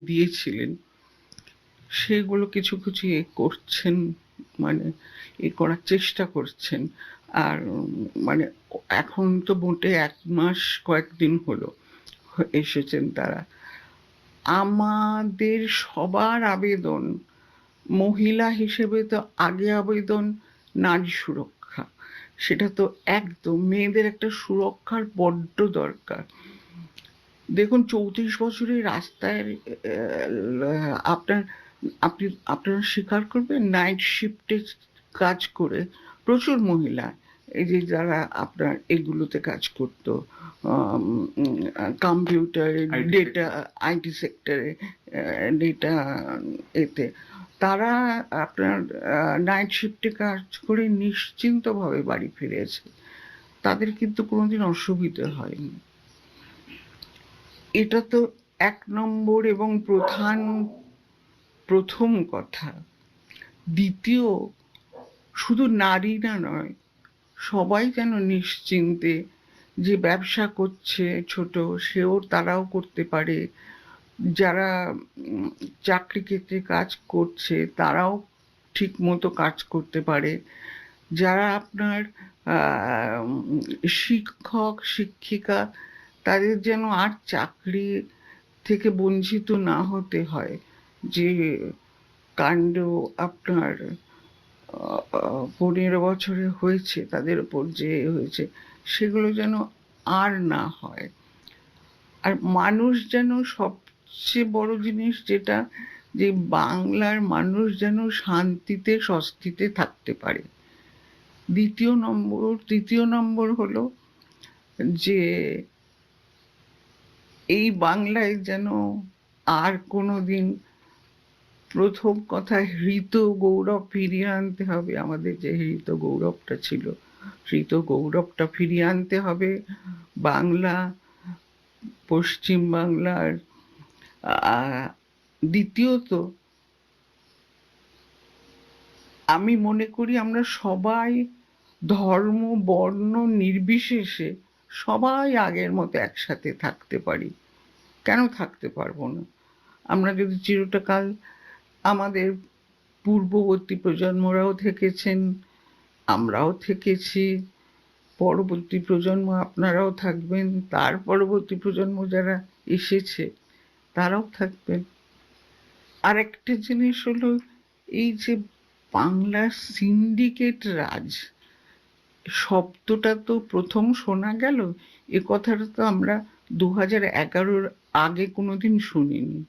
দিয়েছিলেন সেগুলো কিছু কিছু করছেন, মানে করার চেষ্টা করছেন। আর মানে এখন তো মোটে 1 মাস কয়েকদিন হলো এসেছেন তারা। আমাদের সবার আবেদন, মহিলা হিসেবে তো আগে আবেদন নারী সুরক্ষা। সেটা তো একদম মেয়েদের একটা সুরক্ষার বড্ড দরকার। দেখুন 34 বছরের রাস্তায় আপনার আপনি আপনারা স্বীকার করবেন নাইট শিফটে কাজ করে প্রচুর মহিলা, এই যে যারা আপনার এগুলোতে কাজ করতো, কম্পিউটারে, ডেটা, আইটি সেক্টরে, ডেটা এতে, তারা আপনার নাইট শিফটে কাজ করে নিশ্চিন্তভাবে বাড়ি ফিরেছে। তাদের কিন্তু কোনোদিন অসুবিধে হয়নি। এটা তো 1 নম্বর এবং প্রথম কথা। দ্বিতীয়, শুধু নারীরা নয়, সবাই যেন নিশ্চিন্তে, যে ব্যবসা করছে ছোট তারাও করতে পারে, যারা চাকরি ক্ষেত্রে কাজ করছে তারাও ঠিক মতো কাজ করতে পারে, যারা আপনার শিক্ষক শিক্ষিকা, তাদের যেন আর চাকরি থেকে বঞ্চিত না হতে হয়। যে কাণ্ড আপনার 15 বছরে হয়েছে, তাদের উপর যে হয়েছে, সেগুলো যেন আর না হয়। আর মানুষ যেন, সবচেয়ে বড় জিনিস যেটা, যে বাংলার মানুষ যেন শান্তিতে স্বস্তিতে থাকতে পারে। তৃতীয় নম্বর হলো যে এই বাংলায় যেন আর কোনোদিন, প্রথম কথা হৃত গৌরব ফিরিয়ে আনতে হবে। আমাদের যে হৃত গৌরবটা ছিল, হৃত গৌরবটা ফিরিয়ে আনতে হবে বাংলা, পশ্চিম বাংলার। দ্বিতীয়ত, আমি মনে করি আমরা সবাই ধর্ম বর্ণ নির্বিশেষে সবাই আগের মতো একসাথে থাকতে পারি। কেন থাকতে পারবো না? আমরা যদি চিরকাল, আমাদের পূর্ববর্তী প্রজন্মরাও থেকেছেন, আমরাও থেকেছি, পরবর্তী প্রজন্ম আপনারাও থাকবেন, তার পরবর্তী প্রজন্ম যারা এসেছে তারাও থাকবেন। আর একটা জিনিস হলো, এই যে বাংলার সিন্ডিকেট রাজ শব্দটা তো প্রথম শোনা গেল, এ কথাটা তো আমরা 2011-র আগে কোনোদিন শুনিনি।